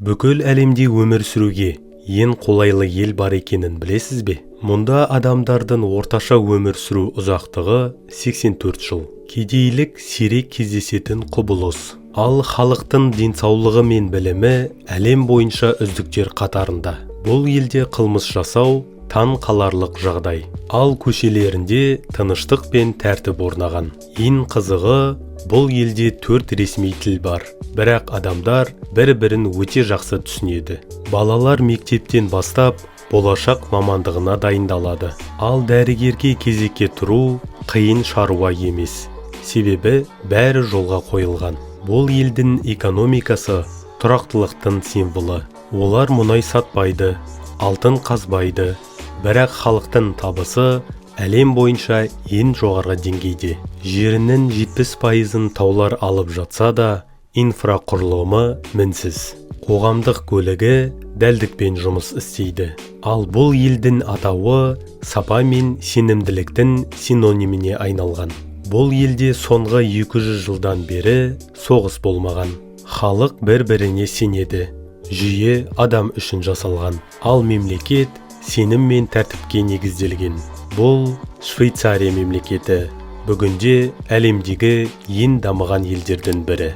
Бүкіл әлемде өмір сүруге ең қолайлы ел бар екенін білесіз бе? Мұнда адамдардың орташа өмір сүру ұзақтығы 84 жыл. Кедейлік сирек кездесетін құбылыс. Ал халықтың денсаулығы мен білімі әлем бойынша үздіктер қатарында. Бұл елде қылмыс жасау таң қаларлық жағдай. Ал көшелерінде тыныштық пен тәртіп орнаған. Ең қызығы, бұл елде 4 ресми тіл бар. Бірақ адамдар бір-бірін өте жақсы түсінеді. Балалар мектептен бастап болашақ мамандығына дайындалады. Ал дәрігерге кезекке тұру қиын шаруа емес. Себебі бәрі жолға қойылған. Бұл елдің экономикасы тұрақтылықтың символы. Олар мұнай сатпайды, алтын қазбайды. Бірақ халықтың табысы әлем бойынша ең жоғарғы деңгейде. Жерінің 70%-ын таулар алып жатса да, инфрақұрылымы мінсіз. Қоғамдық көлігі дәлдікпен жұмыс істейді. Ал бұл елдің атауы сапа мен сенімділіктің синониміне айналған. Бұл елде соңғы 200 жылдан бері соғыс болмаған. Халық бір-біріне сенеді. Жүйе адам үшін жасалған. Ал мемлекет сенім мен тәртіпке негізделген. Бұл Швейцария мемлекеті. Бүгінде әлемдегі ең дамыған елдердің бірі.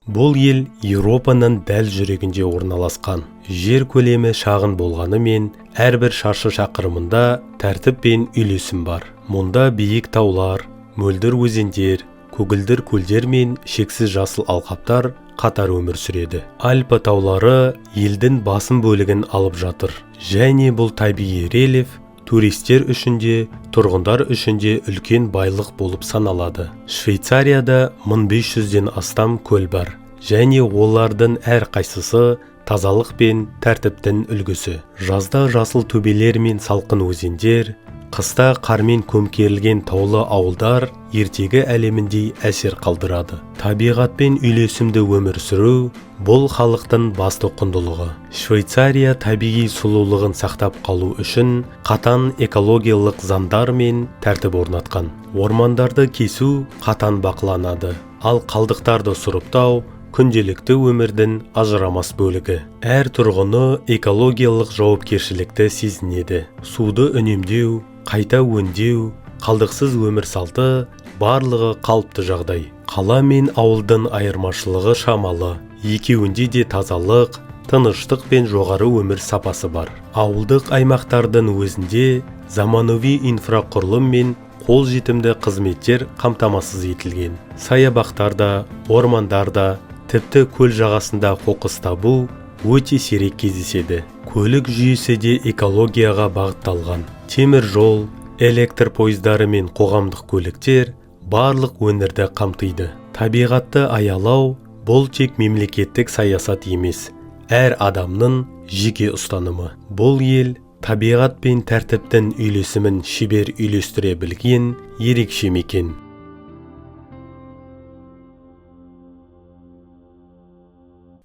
Бұл ел Еуропаның дәл жүрегінде орналасқан. Жер көлемі шағын болғанымен, әрбір шаршы шақырымында тәртіп пен үйлесім бар. Мұнда биік таулар, мөлдір өзендер, көгілдір көлдер мен шексіз жасыл алқаптар қатар өмір сүреді. Альпі таулары елдің басым бөлігін алып жатыр. Және бұл табиғи рельеф туристер үшін де, тұрғындар үшін де үлкен байлық болып саналады. Швейцарияда 1500-ден астам көл бар. Және олардың әр қайсысы тазалық пен тәртіптің үлгісі. Жазда жасыл төбелер мен салқын өзендер, қыста қармен көмкерілген таулы ауылдар ертегі әлеміндей әсер қалдырады. Табиғатпен үйлесімді өмір сүру бұл халықтың басты құндылығы. Швейцария табиғи сұлулығын сақтап қалу үшін қатаң экологиялық заңдар мен тәртіп орнатқан. Ормандарды кесу қатаң бақыланады. Ал қалдықтарды сұрыптау күнделікті өмірдің ажырамас бөлігі. Әр тұрғыны экологиялық жауапкершілікті сезінеді. Суды үнемдеу, қайта өңдеу, қалдықсыз өмір салты барлығы қалыпты жағдай. Қала мен ауылдың айырмашылығы шамалы. Екеуінде де тазалық, тыныштық пен жоғары өмір сапасы бар. Ауылдық аймақтардың өзінде заманауи инфрақұрылым мен қолжетімді қызметтер қамтамасыз етілген. Саябақтарда, ормандарда, тіпті көл жағасында қоқыс табу өте сирек кездеседі. Көлік жүйесі де экологияға бағытталған. Темір жол, электр пойыздары мен қоғамдық көліктер барлық өңірді қамтиды. Табиғатты аялау бұл тек мемлекеттік саясат емес, әр адамның жеке ұстанымы. Бұл ел табиғат пен тәртіптің үйлесімін шебер үйлестіре білген ерекше мекен.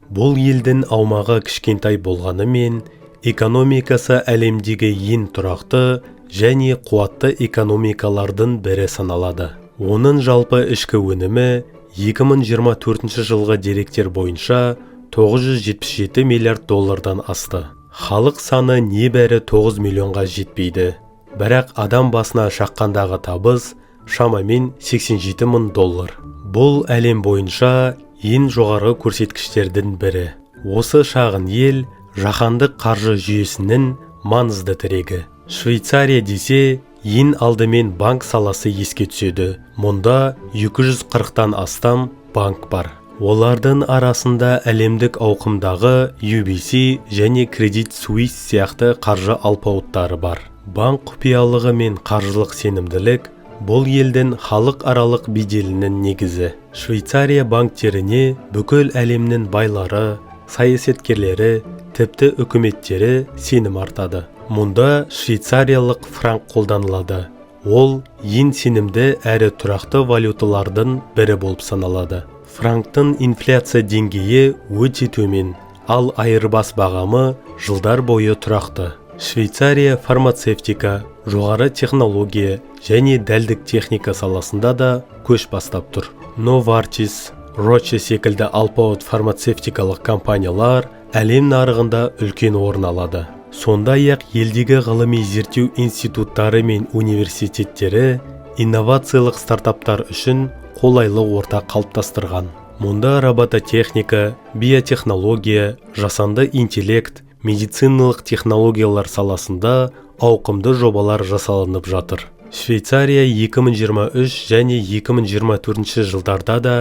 Бұл елдің аумағы кішкентай болғанымен, экономикасы әлемдегі ең тұрақты және қуатты экономикалардың бірі саналады. Оның жалпы ішкі өнімі 2024 жылғы деректер бойынша 977 миллиард доллардан асты. Халық саны небәрі 9 миллионға жетпейді. Бірақ адам басына шаққандағы табыс шамамен 87 мың доллар. Бұл әлем бойынша ең жоғары көрсеткіштердің бірі. Осы шағын ел жаһандық қаржы жүйесінің маңызды тірегі. Швейцария десе, ең алдымен банк саласы еске түседі. Мұнда 240-тан астам банк бар. Олардың арасында әлемдік ауқымдағы UBS және Credit Suisse сияқты қаржы алпауыттары бар. Банк құпиялығы мен қаржылық сенімділік бұл елдің халықаралық беделінің негізі. Швейцария банктеріне бүкіл әлемнің байлары, саясаткерлері, тіпті үкіметтері сенім артады. Мұнда швейцариялық франк қолданылады. Ол ең сенімді әрі тұрақты валюталардың бірі болып саналады. Франктың инфляция деңгейі өте төмен, ал айырбас бағамы жылдар бойы тұрақты. Швейцария фармацевтика, жоғары технология және дәлдік техника саласында да көш бастап тұр. Novartis, Roche секілді алпауыт фармацевтикалық компаниялар әлем нарығында үлкен орын алады. Сондай-ақ елдегі ғылыми зерттеу институттары мен университеттері инновациялық стартаптар үшін қолайлы орта қалыптастырған. Мұнда робототехника, биотехнология, жасанды интеллект, медициналық технологиялар саласында ауқымды жобалар жасалынып жатыр. Швейцария 2023 және 2024 жылдарда да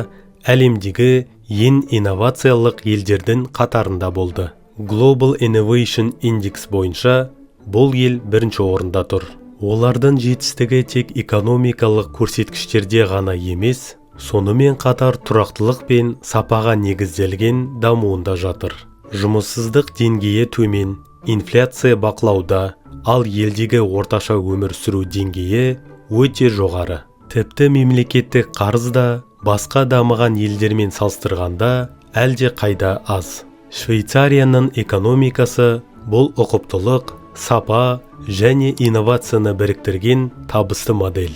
әлемдегі ең инновациялық елдердің қатарында болды. Global Innovation Index бойынша бұл ел бірінші орында тұр. Олардың жетістігі тек экономикалық көрсеткіштерде ғана емес, сонымен қатар тұрақтылық пен сапаға негізделген дамуында жатыр. Жұмыссыздық деңгейі төмен, инфляция бақылауда, ал елдегі орташа өмір сүру деңгейі өте жоғары. Тіпті мемлекеттік қарыз да басқа дамыған елдермен салыстырғанда әлде қайда аз. Швейцарияның экономикасы бұл ұқыптылық, сапа және инновацияны біріктірген табысты модель.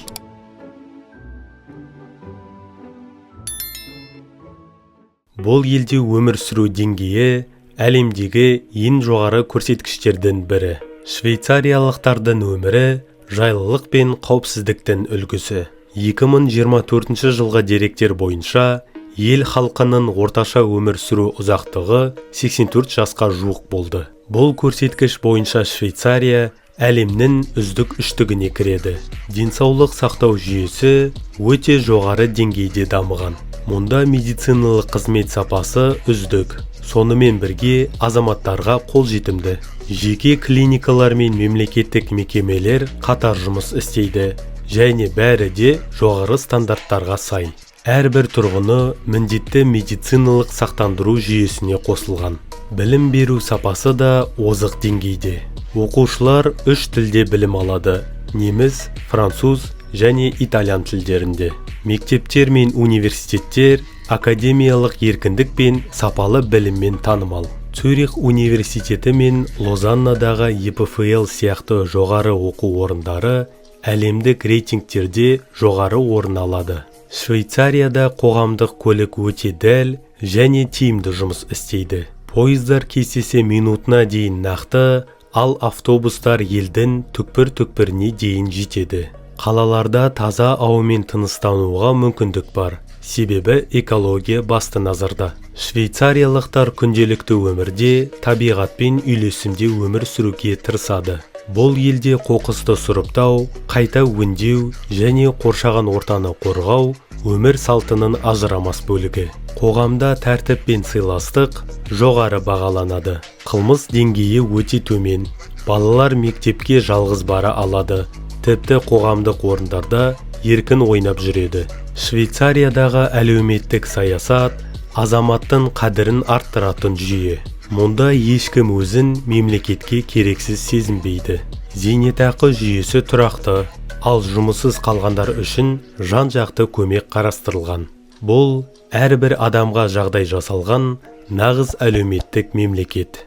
Бұл елде өмір сүру деңгейі әлемдегі ең жоғары көрсеткіштердің бірі. Швейцариялықтардың өмірі жайлылық пен қауіпсіздіктің үлгісі. 2024 жылғы деректер бойынша ел халқының орташа өмір сүру ұзақтығы 84 жасқа жуық болды. Бұл көрсеткіш бойынша Швейцария әлемнің үздік үштігіне кіреді. Денсаулық сақтау жүйесі өте жоғары деңгейде дамыған. Мұнда медициналық қызмет сапасы үздік. Сонымен бірге азаматтарға қолжетімді. Жеке клиникалар мен мемлекеттік мекемелер қатар жұмыс істейді. Және бәрі де жоғары стандарттарға сай. Әрбір тұрғыны міндетті медициналық сақтандыру жүйесіне қосылған. Білім беру сапасы да озық деңгейде. Оқушылар 3 тілде білім алады: неміс, француз және итальян тілдерінде. Мектептер мен университеттер академиялық еркіндік пен сапалы біліммен танымал. Цюрих университеті мен Лозаннадағы ЕПФЛ сияқты жоғары оқу орындары әлемдік рейтингтерде жоғары орын алады. Швейцарияда қоғамдық көлік өте дәл және тиімді жұмыс істейді. Пойыздар кестесі минутына дейін нақты, ал автобустар елдің түкпір-түкпіріне дейін жетеді. Қалаларда таза ауамен тыныстануға мүмкіндік бар, себебі экология басты назарда. Швейцариялықтар күнделікті өмірде табиғатпен үйлесімде өмір сүруге тырысады. Бұл елде қоқысты сұрыптау, қайта өңдеу және қоршаған ортаны қорғау өмір салтының ажырамас бөлігі. Қоғамда тәртіп пен сыйластық жоғары бағаланады. Қылмыс деңгейі өте төмен. Балалар мектепке жалғыз бара алады. Тіпті қоғамдық орындарда еркін ойнап жүреді. Швейцариядағы әлеуметтік саясат азаматтың қадірін арттыратын жүйе. Мұнда ешкім өзін мемлекетке керексіз сезінбейді. Зейнетақы жүйесі тұрақты, ал жұмыссыз қалғандар үшін жан-жақты көмек қарастырылған. Бұл әрбір адамға жағдай жасалған нағыз әлеуметтік мемлекет.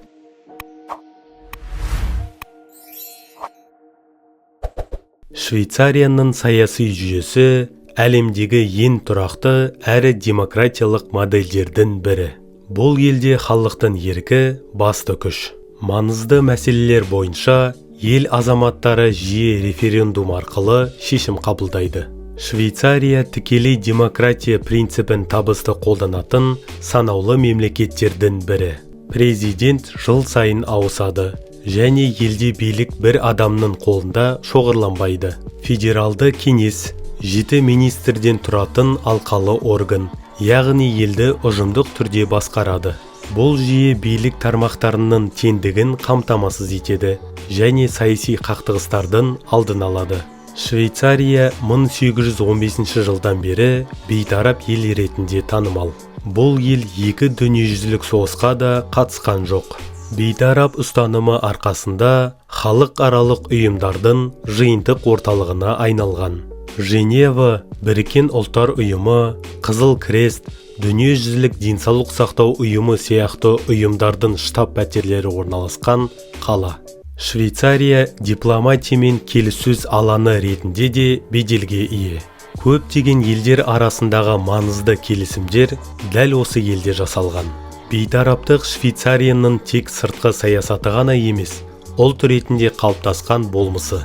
Швейцарияның саяси жүйесі әлемдегі ең тұрақты әрі демократиялық модельдердің бірі. Бұл елде халықтың еркі басты күш. Маңызды мәселелер бойынша ел азаматтары жиі референдум арқылы шешім қабылдайды. Швейцария тікелей демократия принципін табысты қолданатын санаулы мемлекеттердің бірі. Президент жыл сайын ауысады, және елде билік бір адамның қолында шоғырланбайды. Федералды кеңес 7 министрден тұратын алқалы орган, яғни елді ұжымдық түрде басқарады. Бұл жүйе билік тармақтарының теңдігін қамтамасыз етеді және саяси қақтығыстардың алдын алады. Швейцария 1815 жылдан бері бейтарап ел ретінде танымал. Бұл ел 2 дүниежүзілік соғысқа да қатысқан жоқ. Бейтарап ұстанымы арқасында халықаралық ұйымдардың жиынтық орталығына айналған. Женева, Біріккен ұлттар ұйымы, Қызыл крест, дүниежүзілік денсаулық сақтау ұйымы сияқты ұйымдардың штаб пәтерлері орналасқан қала. Швейцария дипломатия мен келіссөз алаңы ретінде де беделге ие. Көптеген елдер арасындағы маңызды келісімдер дәл осы елде жасалған. Бейтараптық Швейцарияның тек сыртқы саясаты ғана емес, ұлт ретінде қалыптасқан болмысы.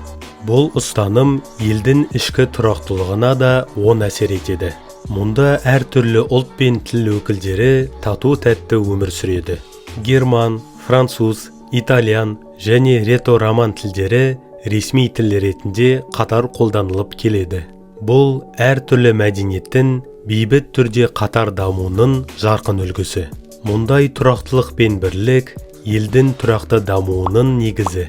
Бұл ұстаным елдің ішкі тұрақтылығына да оң әсер етеді. Мұнда әртүрлі ұлт пен тіл өкілдері тату-тәтті өмір сүреді. Герман, француз, итальян және ретро-роман тілдері ресми тіл ретінде қатар қолданылып келеді. Бұл әртүрлі мәдениеттің бейбіт түрде қатар дамуының жарқын үлгісі. Мұндай тұрақтылық пен бірлік елдің тұрақты дамуының негізі.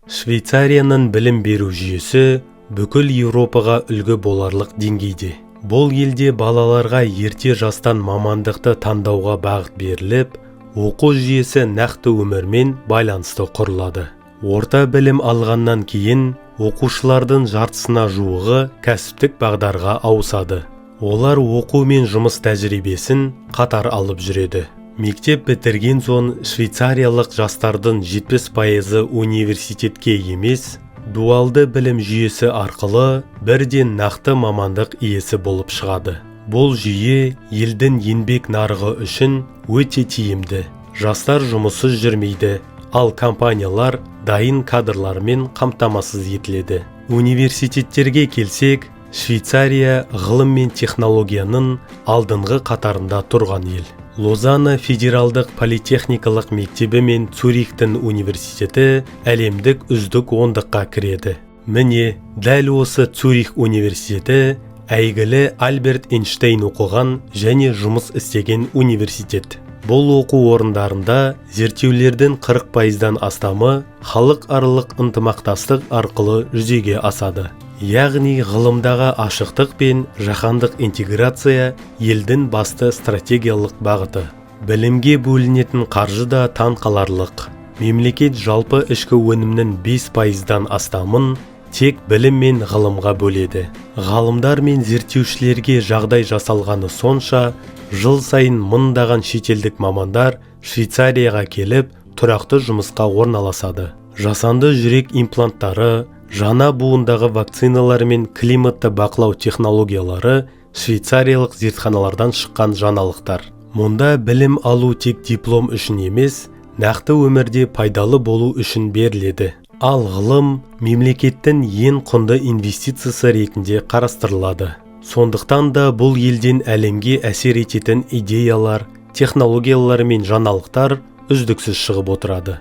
Швейцарияның білім беру жүйесі бүкіл Еуропаға үлгі боларлық деңгейде. Бұл елде балаларға ерте жастан мамандықты таңдауға бағыт беріліп, оқу жүйесі нақты өмірмен байланысты құрылады. Орта білім алғаннан кейін оқушылардың жартысына жуығы кәсіптік бағдарға ауысады. Олар оқу мен жұмыс тәжірибесін қатар алып жүреді. Мектеп бітірген соң швейцариялық жастардың 70% университетке емес, дуалды білім жүйесі арқылы бірден нақты мамандық иесі болып шығады. Бұл жүйе елдің еңбек нарығы үшін өте тиімді. Жастар жұмыссыз жүрмейді, ал компаниялар дайын кадрлармен қамтамасыз етіледі. Университеттерге келсек, Швейцария ғылым мен технологияның алдыңғы қатарында тұрған ел. Лозанна федералдық политехникалық мектебі мен Цюрихтің университеті әлемдік үздік ондыққа кіреді. Міне, дәл осы Цюрих университеті әйгілі Альберт Эйнштейн оқыған және жұмыс істеген университет. Бұл оқу орындарында зерттеулердің 40%-дан астамы халықаралық ынтымақтастық арқылы жүзеге асады. Яғни ғылымдағы ашықтық пен жаһандық интеграция елдің басты стратегиялық бағыты. Білімге бөлінетін қаржы да таңқаларлық. Мемлекет жалпы ішкі өнімнің 5%-дан астамын тек білім мен ғылымға бөледі. Ғалымдар мен зерттеушілерге жағдай жасалғаны сонша, жыл сайын мыңдаған шетелдік мамандар Швейцарияға келіп, тұрақты жұмысқа орналасады. Жасанды жүрек импланттары, жаңа буындағы вакциналар мен климатты бақылау технологиялары швейцариялық зертханалардан шыққан жаңалықтар. Мұнда білім алу тек диплом үшін емес, нақты өмірде пайдалы болу үшін беріледі. Ал ғылым мемлекеттің ең құнды инвестициясы ретінде қарастырылады. Сондықтан да бұл елден әлемге әсер ететін идеялар, технологиялар мен жаңалықтар үздіксіз шығып отырады.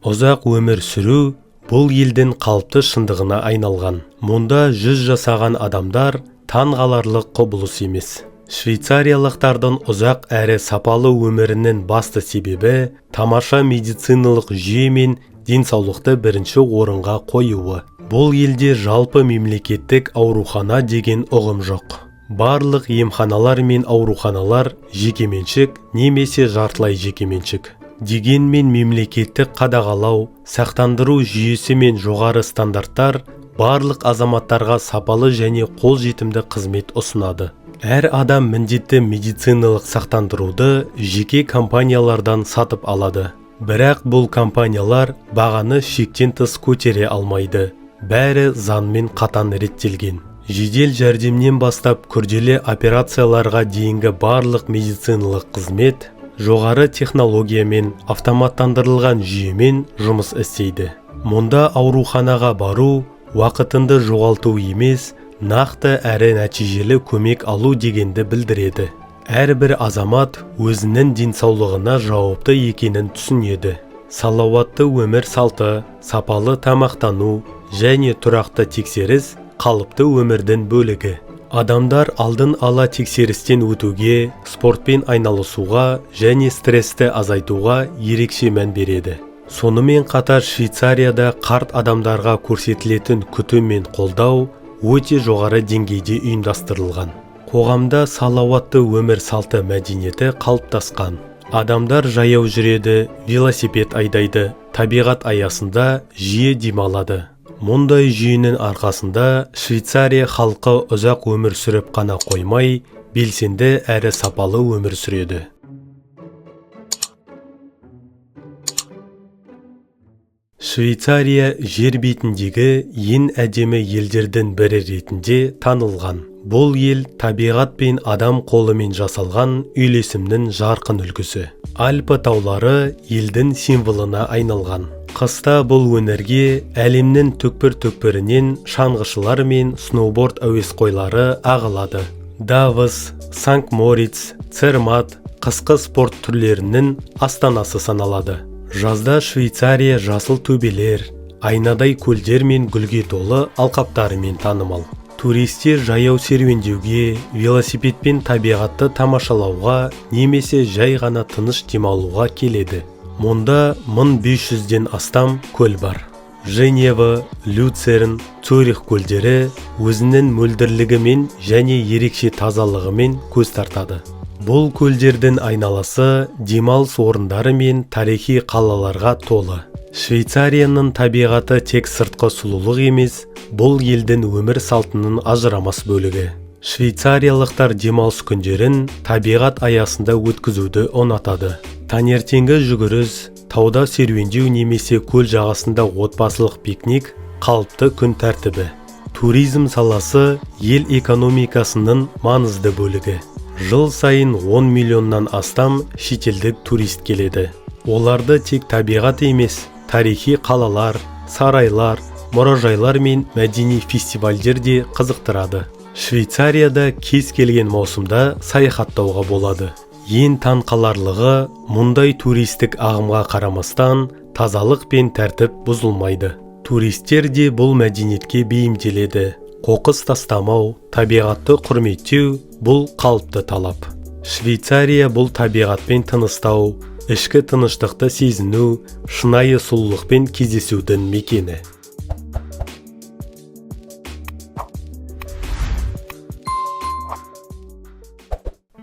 Ұзақ өмір сүру бұл елдің қалыпты шындығына айналған. Мұнда 100 жасаған адамдар таңғаларлық құбылыс емес. Швейцариялықтардың ұзақ әрі сапалы өмірінің басты себебі тамаша медициналық жүйе мен денсаулықты бірінші орынға қоюы. Бұл елде жалпы мемлекеттік аурухана деген ұғым жоқ. Барлық емханалар мен ауруханалар жекеменшік немесе жартылай жекеменшік. Дегенмен мемлекеттік қадағалау, сақтандыру жүйесі мен жоғары стандарттар барлық азаматтарға сапалы және қолжетімді қызмет ұсынады. Әр адам міндетті медициналық сақтандыруды жеке компаниялардан сатып алады. Бірақ бұл компаниялар бағаны шектен тыс көтере алмайды. Бәрі заңмен қатаң реттелген. Жедел жәрдемнен бастап күрделі операцияларға дейінгі барлық медициналық қызмет жоғары технологиямен, автоматтандырылған жүйемен жұмыс істейді. Мұнда ауруханаға бару, уақытынды жоғалту емес, нақты әрі нәтижелі көмек алу дегенді білдіреді. Әрбір азамат өзінің денсаулығына жауапты екенін түсінеді. Салауатты өмір салты, сапалы тамақтану және тұрақты тексеріс қалыпты өмірдің бөлігі. Адамдар алдын ала тексерістен өтуге, спортпен айналысуға және стрессті азайтуға ерекше мән береді. Сонымен қатар Швейцарияда қарт адамдарға көрсетілетін күтім мен қолдау өте жоғары деңгейде ұйымдастырылған. Қоғамда салауатты өмір салты мәдениеті қалыптасқан. Адамдар жаяу жүреді, велосипед айдайды, табиғат аясында жиі демалады. Мұндай жүйенің арқасында Швейцария халқы ұзақ өмір сүріп қана қоймай, белсенді әрі сапалы өмір сүреді. Швейцария жер бетіндегі ең әдемі елдердің бірі ретінде танылған. Бұл ел табиғат пен адам қолымен жасалған үйлесімнің жарқын үлгісі. Альпі таулары елдің символына айналған. Қыста бұл өңірге әлемнің түкпір-түкпірінен шаңғышылар мен сноуборд әуесқойлары ағылады. Давос, Санкт-Мориц, Цермат қысқы спорт түрлерінің астанасы саналады. Жазда Швейцария жасыл төбелер, айнадай көлдер мен гүлге толы алқаптарымен танымал. Туристер жаяу серуендеуге, велосипедпен табиғатты тамашалауға немесе жай ғана тыныш демалуға келеді. Мұнда 1500-ден астам көл бар. Женева, Люцерн, Цюрих көлдері өзінің мөлдірлігімен және ерекше тазалығымен көз тартады. Бұл көлдердің айналасы демалыс орындары мен тарихи қалаларға толы. Швейцарияның табиғаты тек сыртқы сұлулық емес, бұл елдің өмір салтының ажырамас бөлігі. Швейцариялықтар демалыс күндерін табиғат аясында өткізуді ұнатады. Таңертеңгі жүгіріс, тауда серуендеу немесе көл жағасында отбасылық пикник қалыпты күн тәртібі. Туризм саласы ел экономикасының маңызды бөлігі. Жыл сайын 10 миллионнан астам шетелдік турист келеді. Оларды тек табиғат емес, тарихи қалалар, сарайлар, мұражайлар мен мәдени фестивальдер де қызықтырады. Швейцарияда кез келген маусымда саяхаттауға болады. Ең таңқаларлығы, мұндай туристік ағымға қарамастан тазалық пен тәртіп бұзылмайды. Туристер де бұл мәдениетке бейімделеді. Қоқыс тастамау, табиғатты құрметтеу бұл қалыпты талап. Швейцария бұл табиғатпен тыныстау, ішкі тыныштықты сезіну, шынайы сұлулықпен кездесудің мекені.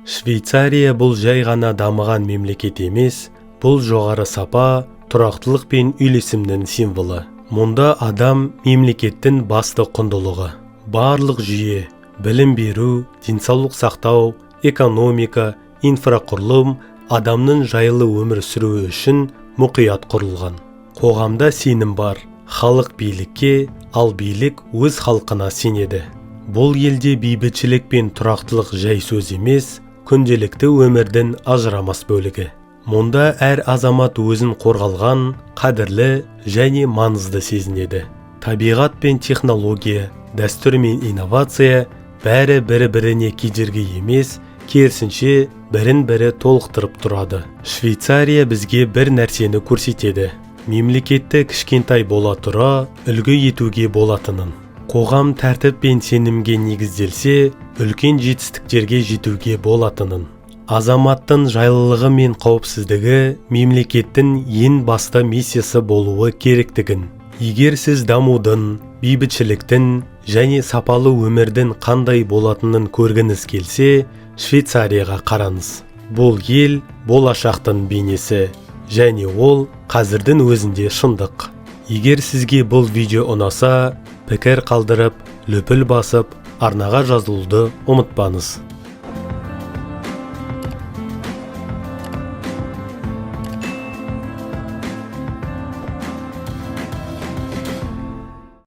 Швейцария бұл жай ғана дамыған мемлекет емес, бұл жоғары сапа, тұрақтылық пен үйлесімнің символы. Мұнда адам мемлекеттің басты құндылығы. Барлық жүйе, білім беру, денсаулық сақтау, экономика, инфрақұрылым адамның жайлы өмір сүруі үшін мұқият құрылған. Қоғамда сенім бар, халық билікке, ал билік өз халқына сенеді. Бұл елде бейбітшілік пен тұрақтылық жай сөз емес, күнделікті өмірдің ажырамас бөлігі. Мұнда әр азамат өзін қорғалған, қадірлі және маңызды сезінеді. Табиғат пен технология, дәстүр мен инновация бәрі бір-біріне кедергі емес, керісінше бірін-бірі толықтырып тұрады. Швейцария бізге бір нәрсені көрсетеді. Мемлекетті кішкентай бола тұра үлгі етуге болатынын. Қоғам тәртіп пен сенімге негізделсе, үлкен жетістіктерге жетуге болатынын. Азаматтың жайлылығы мен қауіпсіздігі мемлекеттің ең басты миссиясы болуы керектігін. Егер сіз дамудың, бейбітшіліктің және сапалы өмірдің қандай болатынын көргіңіз келсе, Швейцарияға қараңыз. Бұл ел болашақтың бейнесі, және ол қазірдің өзінде шындық. Егер сізге бұл видео ұнаса, пікір қалдырып, лүпіл басып, арнаға жазылуды ұмытпаңыз.